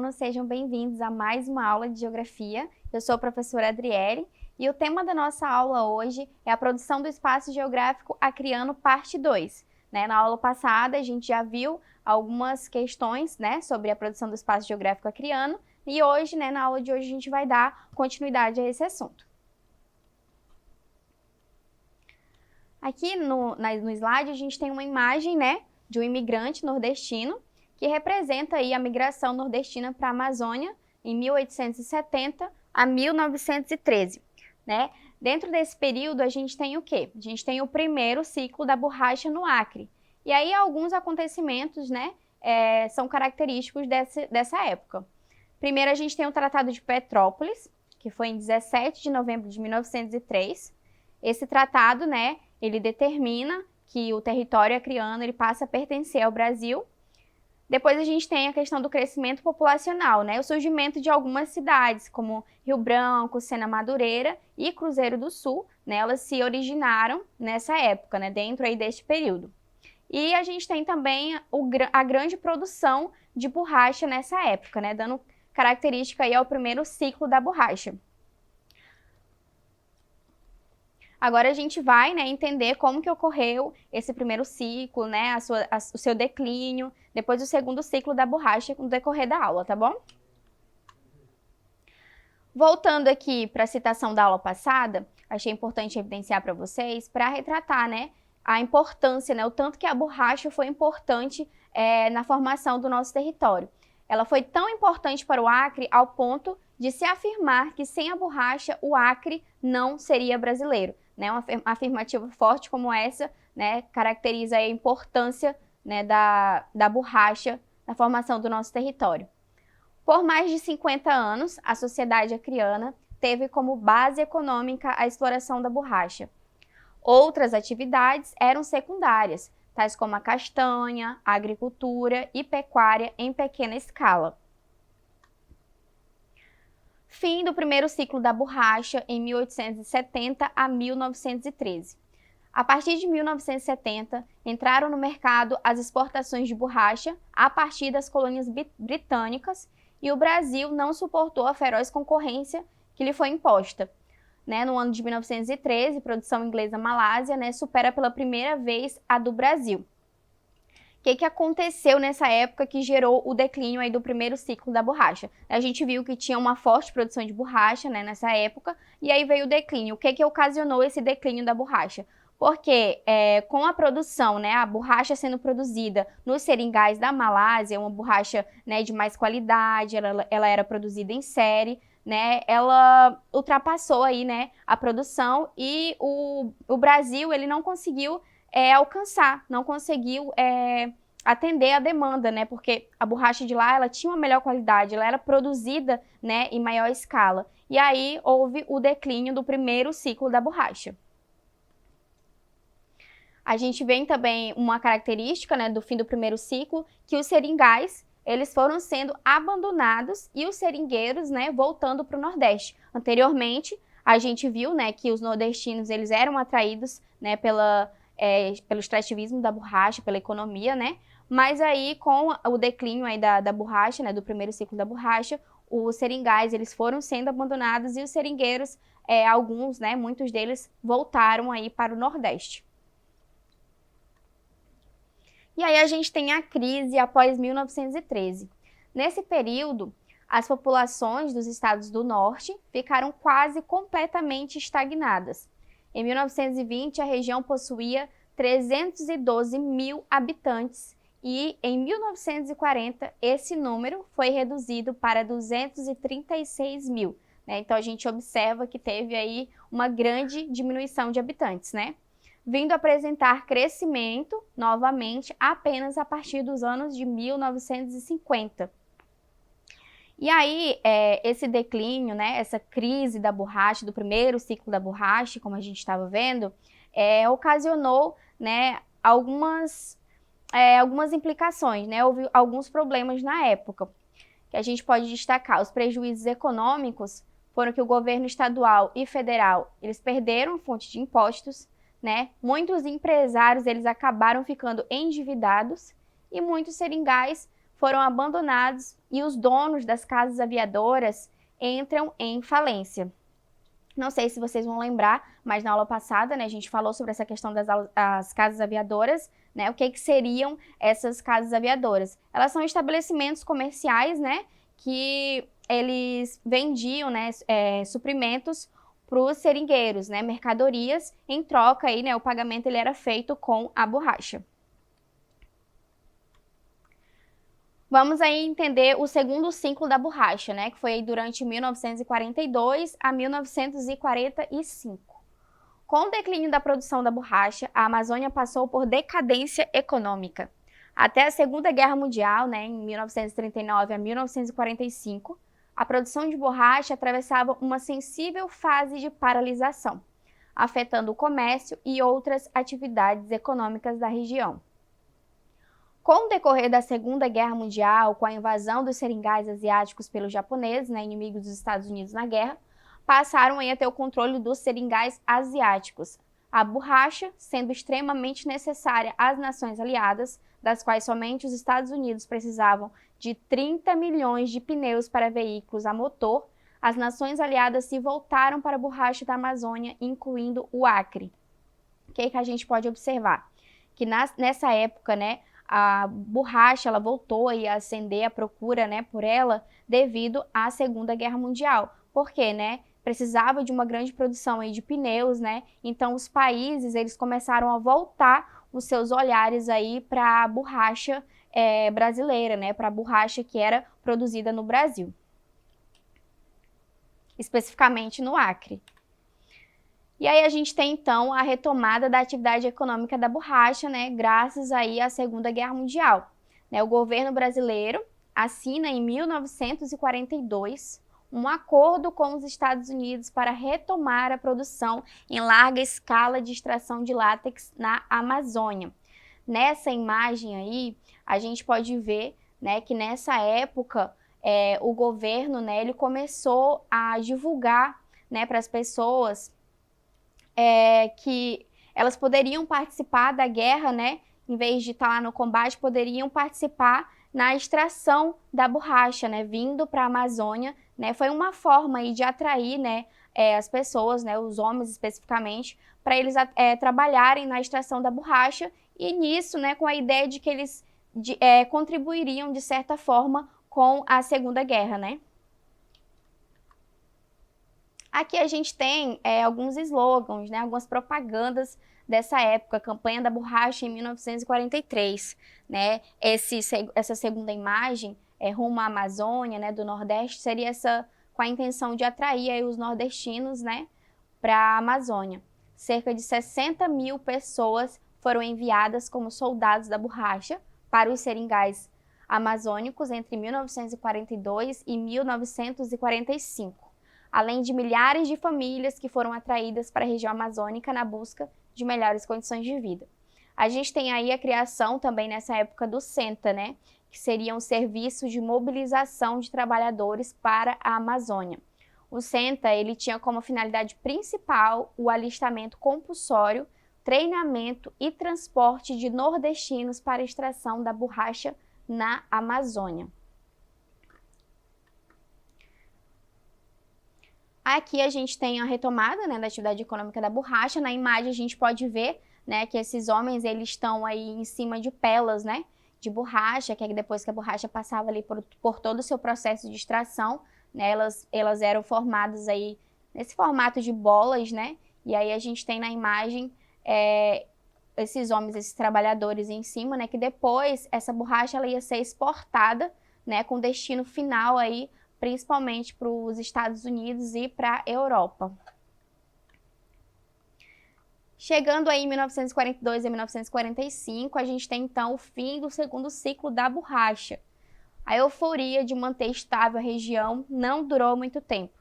alunos, sejam bem-vindos a mais uma aula de Geografia. Eu sou a professora Adriele e o tema da nossa aula hoje é a produção do espaço geográfico acreano, parte 2. Na aula passada, a gente já viu algumas questões sobre a produção do espaço geográfico acreano e hoje, na aula de hoje, a gente vai dar continuidade a esse assunto. Aqui no slide, a gente tem uma imagem de um imigrante nordestino que representa aí a migração nordestina para a Amazônia em 1870 a 1913. Dentro desse período, a gente tem o quê? A gente tem o primeiro ciclo da borracha no Acre. E aí, alguns acontecimentos são característicos dessa época. Primeiro, a gente tem o Tratado de Petrópolis, que foi em 17 de novembro de 1903. Esse tratado, ele determina que o território acreano ele passa a pertencer ao Brasil. Depois a gente tem a questão do crescimento populacional, o surgimento de algumas cidades, como Rio Branco, Sena Madureira e Cruzeiro do Sul, elas se originaram nessa época, dentro aí deste período. E a gente tem também a grande produção de borracha nessa época, dando característica aí ao primeiro ciclo da borracha. Agora a gente vai entender como que ocorreu esse primeiro ciclo, o seu declínio, depois o segundo ciclo da borracha no decorrer da aula, tá bom? Voltando aqui para a citação da aula passada, achei importante evidenciar para vocês, para retratar a importância, o tanto que a borracha foi importante na formação do nosso território. Ela foi tão importante para o Acre ao ponto de se afirmar que sem a borracha o Acre não seria brasileiro. Uma afirmativa forte como essa caracteriza a importância da borracha na formação do nosso território. Por mais de 50 anos, a sociedade acreana teve como base econômica a exploração da borracha. Outras atividades eram secundárias, tais como a castanha, a agricultura e pecuária em pequena escala. Fim do primeiro ciclo da borracha em 1870 a 1913. A partir de 1970, entraram no mercado as exportações de borracha a partir das colônias britânicas e o Brasil não suportou a feroz concorrência que lhe foi imposta. No ano de 1913, produção inglesa Malásia supera pela primeira vez a do Brasil. O que aconteceu nessa época que gerou o declínio aí do primeiro ciclo da borracha? A gente viu que tinha uma forte produção de borracha nessa época, e aí veio o declínio. O que ocasionou esse declínio da borracha? Porque com a produção, a borracha sendo produzida nos seringais da Malásia, uma borracha de mais qualidade, ela era produzida em série, ela ultrapassou aí, a produção e o Brasil ele não conseguiu alcançar, não conseguiu atender a demanda, porque a borracha de lá ela tinha uma melhor qualidade, ela era produzida em maior escala. E aí houve o declínio do primeiro ciclo da borracha. A gente vê também uma característica do fim do primeiro ciclo, que os seringais eles foram sendo abandonados e os seringueiros voltando para o Nordeste. Anteriormente, a gente viu que os nordestinos eles eram atraídos pelo extrativismo da borracha, pela economia, mas aí com o declínio aí da borracha, do primeiro ciclo da borracha, os seringais eles foram sendo abandonados e os seringueiros, alguns, muitos deles voltaram aí para o Nordeste. E aí a gente tem a crise após 1913. Nesse período, as populações dos estados do Norte ficaram quase completamente estagnadas. Em 1920, a região possuía 312 mil habitantes e, em 1940, esse número foi reduzido para 236 mil. Então, a gente observa que teve aí uma grande diminuição de habitantes, vindo apresentar crescimento novamente apenas a partir dos anos de 1950. E aí, esse declínio, essa crise da borracha, do primeiro ciclo da borracha, como a gente estava vendo, ocasionou algumas implicações, houve alguns problemas na época, que a gente pode destacar. Os prejuízos econômicos foram que o governo estadual e federal, eles perderam fonte de impostos, Muitos empresários, eles acabaram ficando endividados e muitos seringais foram abandonados e os donos das casas aviadoras entram em falência. Não sei se vocês vão lembrar, mas na aula passada, né, a gente falou sobre essa questão das casas aviadoras, né? O que seriam essas casas aviadoras? Elas são estabelecimentos comerciais, né, que eles vendiam, né, suprimentos para os seringueiros, né, mercadorias. Em troca, aí, né, o pagamento ele era feito com a borracha. Vamos aí entender o segundo ciclo da borracha, né, que foi aí durante 1942 a 1945. Com o declínio da produção da borracha, a Amazônia passou por decadência econômica. Até a Segunda Guerra Mundial, né, em 1939 a 1945, a produção de borracha atravessava uma sensível fase de paralisação, afetando o comércio e outras atividades econômicas da região. Com o decorrer da Segunda Guerra Mundial, com a invasão dos seringais asiáticos pelos japoneses, né, inimigos dos Estados Unidos na guerra, passaram a ter o controle dos seringais asiáticos. A borracha, sendo extremamente necessária às nações aliadas, das quais somente os Estados Unidos precisavam de 30 milhões de pneus para veículos a motor, as nações aliadas se voltaram para a borracha da Amazônia, incluindo o Acre. O que a gente pode observar? Que nessa época, né, a borracha ela voltou a ascender a procura, né, por ela devido à Segunda Guerra Mundial. Por quê, né? Precisava de uma grande produção aí de pneus, né? Então os países eles começaram a voltar os seus olhares aí para a borracha brasileira, né? Para a borracha que era produzida no Brasil, especificamente no Acre. E aí a gente tem então a retomada da atividade econômica da borracha, né, graças aí à Segunda Guerra Mundial. Né, o governo brasileiro assina em 1942 um acordo com os Estados Unidos para retomar a produção em larga escala de extração de látex na Amazônia. Nessa imagem aí, a gente pode ver, né, que nessa época o governo, né, ele começou a divulgar, né, para as pessoas que elas poderiam participar da guerra, né? Em vez de estar lá no combate, poderiam participar na extração da borracha, né? Vindo para a Amazônia, né? Foi uma forma aí de atrair, né, as pessoas, né, os homens especificamente, para eles trabalharem na extração da borracha e nisso, né, com a ideia de que eles contribuiriam de certa forma com a Segunda Guerra, né? Aqui a gente tem alguns slogans, né, algumas propagandas dessa época, a campanha da borracha em 1943. Né? Essa segunda imagem, rumo à Amazônia, né, do Nordeste, seria com a intenção de atrair aí os nordestinos, né, para a Amazônia. Cerca de 60 mil pessoas foram enviadas como soldados da borracha para os seringais amazônicos entre 1942 e 1945. Além de milhares de famílias que foram atraídas para a região amazônica na busca de melhores condições de vida. A gente tem aí a criação também nessa época do SENTA, né, que seria um serviço de mobilização de trabalhadores para a Amazônia. O SENTA, ele tinha como finalidade principal o alistamento compulsório, treinamento e transporte de nordestinos para a extração da borracha na Amazônia. Aqui a gente tem a retomada, né, da atividade econômica da borracha. Na imagem a gente pode ver, né, que esses homens eles estão aí em cima de pelas, né, de borracha, que depois que a borracha passava ali por todo o seu processo de extração, né, elas eram formadas aí nesse formato de bolas, né, e aí a gente tem na imagem esses homens, esses trabalhadores em cima, né, que depois essa borracha ela ia ser exportada, né, com destino final aí principalmente para os Estados Unidos e para a Europa. Chegando aí em 1942 e 1945, a gente tem então o fim do segundo ciclo da borracha. A euforia de manter estável a região não durou muito tempo,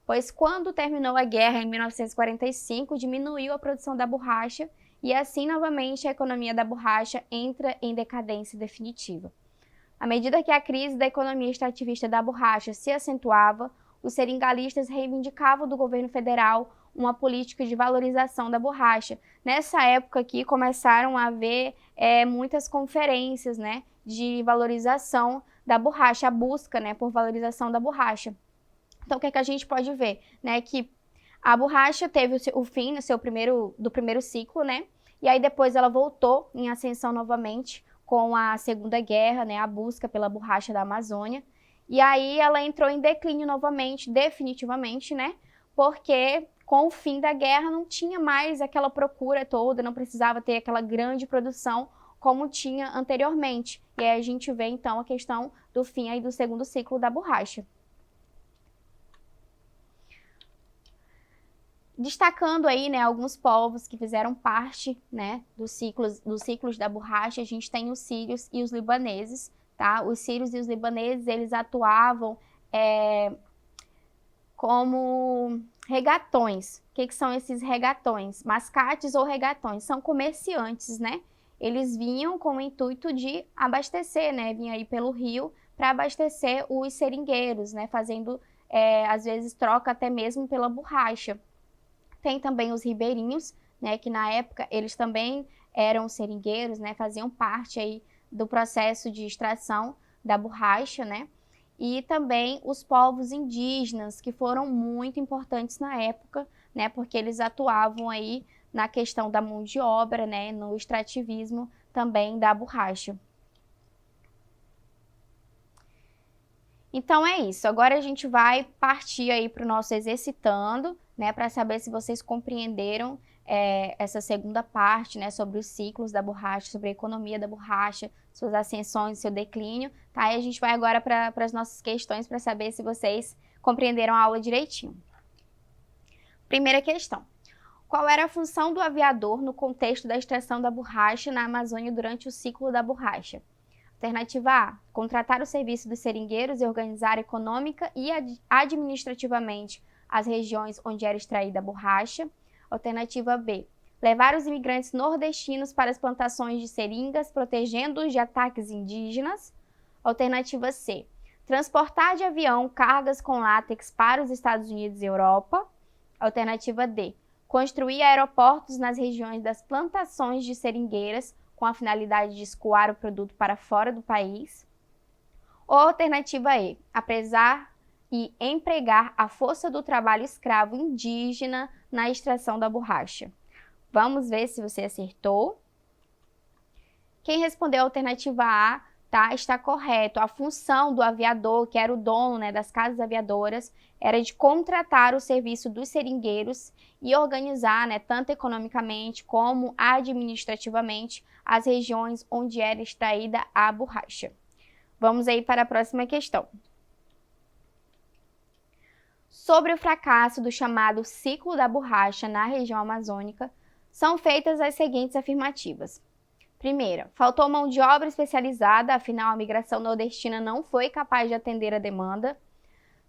pois quando terminou a guerra em 1945, diminuiu a produção da borracha e assim novamente a economia da borracha entra em decadência definitiva. À medida que a crise da economia extrativista da borracha se acentuava, os seringalistas reivindicavam do governo federal uma política de valorização da borracha. Nessa época aqui começaram a haver muitas conferências, né, de valorização da borracha, a busca, né, por valorização da borracha. Então, o que é que a gente pode ver? Né, que a borracha teve o fim do primeiro ciclo, né, e aí depois ela voltou em ascensão novamente com a Segunda Guerra, né, a busca pela borracha da Amazônia. E aí ela entrou em declínio novamente, definitivamente, né, porque com o fim da guerra não tinha mais aquela procura toda, não precisava ter aquela grande produção como tinha anteriormente. E aí a gente vê então a questão do fim aí do segundo ciclo da borracha. Destacando aí, né, alguns povos que fizeram parte, né, dos ciclos da borracha, a gente tem os sírios e os libaneses, tá? Os sírios e os libaneses, eles atuavam como regatões. O que são esses regatões? Mascates ou regatões? São comerciantes, né? Eles vinham com o intuito de abastecer, né? Vinham aí pelo rio para abastecer os seringueiros, né? Fazendo, às vezes, troca até mesmo pela borracha. Tem também os ribeirinhos, né? Que na época eles também eram seringueiros, né? Faziam parte aí do processo de extração da borracha, né? E também os povos indígenas, que foram muito importantes na época, né? Porque eles atuavam aí na questão da mão de obra, né? No extrativismo também da borracha. Então é isso. Agora a gente vai partir aí para o nosso exercitando, né? Para saber se vocês compreenderam essa segunda parte, né, sobre os ciclos da borracha, sobre a economia da borracha, suas ascensões, seu declínio, tá? E a gente vai agora para as nossas questões para saber se vocês compreenderam a aula direitinho. Primeira questão. Qual era a função do aviador no contexto da extração da borracha na Amazônia durante o ciclo da borracha? Alternativa A, contratar o serviço dos seringueiros e organizar econômica e administrativamente as regiões onde era extraída a borracha. Alternativa B, levar os imigrantes nordestinos para as plantações de seringas, protegendo-os de ataques indígenas. Alternativa C, transportar de avião cargas com látex para os Estados Unidos e Europa. Alternativa D, construir aeroportos nas regiões das plantações de seringueiras com a finalidade de escoar o produto para fora do país. Ou alternativa E, apresar e empregar a força do trabalho escravo indígena na extração da borracha. Vamos ver se você acertou. Quem respondeu a alternativa A, tá, está correto. A função do aviador, que era o dono, né, das casas aviadoras, era de contratar o serviço dos seringueiros e organizar, né, tanto economicamente como administrativamente, as regiões onde era extraída a borracha. Vamos aí para a próxima questão. Sobre o fracasso do chamado ciclo da borracha na região amazônica, são feitas as seguintes afirmativas. Primeira, faltou mão de obra especializada, afinal a migração nordestina não foi capaz de atender a demanda.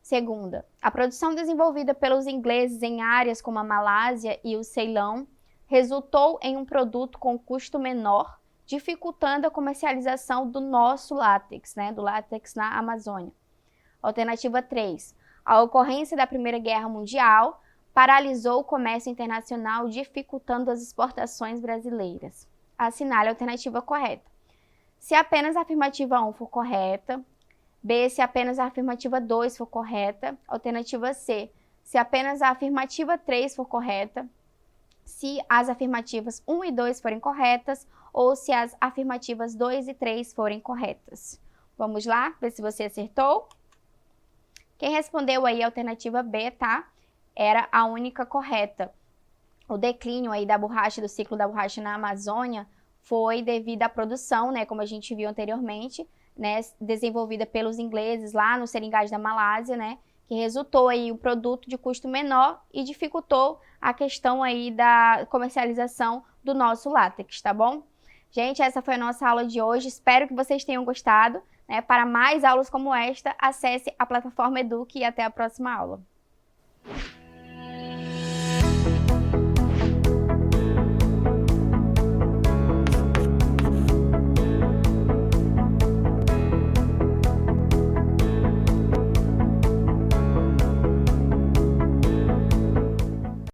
Segunda, a produção desenvolvida pelos ingleses em áreas como a Malásia e o Ceilão resultou em um produto com custo menor, dificultando a comercialização do nosso látex, né, do látex na Amazônia. Alternativa 3, a ocorrência da Primeira Guerra Mundial paralisou o comércio internacional, dificultando as exportações brasileiras. Assinale a alternativa correta. Se apenas a afirmativa 1 for correta. B, se apenas a afirmativa 2 for correta. Alternativa C, se apenas a afirmativa 3 for correta. Se as afirmativas 1 e 2 forem corretas, ou se as afirmativas 2 e 3 forem corretas. Vamos lá, ver se você acertou. Quem respondeu aí a alternativa B, tá? Era a única correta. O declínio aí da borracha, do ciclo da borracha na Amazônia, foi devido à produção, né, como a gente viu anteriormente, né, desenvolvida pelos ingleses lá nos seringais da Malásia, né, que resultou aí um produto de custo menor e dificultou a questão aí da comercialização do nosso látex, tá bom? Gente, essa foi a nossa aula de hoje, espero que vocês tenham gostado, né? Para mais aulas como esta, acesse a plataforma Eduque e até a próxima aula.